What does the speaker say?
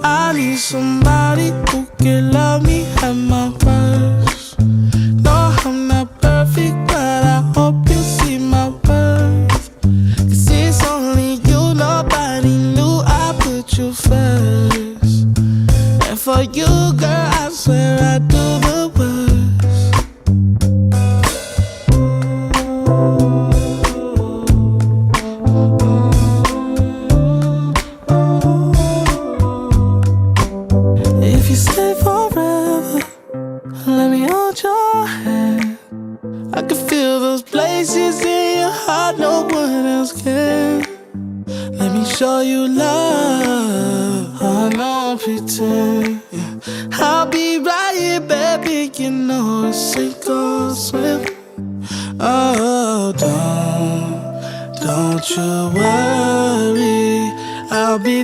I need somebody who can love me at my worst. No, I'm not perfect, but I hope you see my worth. 'Cause it's only you, nobody knew I put you first. And for you, girl, I swear I do the worst. If you stay forever, let me hold your hand. I can feel those places in your heart no one else can. Let me show you love, I don't pretend. I'll be right here, baby, you know it's sink or swim. Oh, don't you worry, I'll be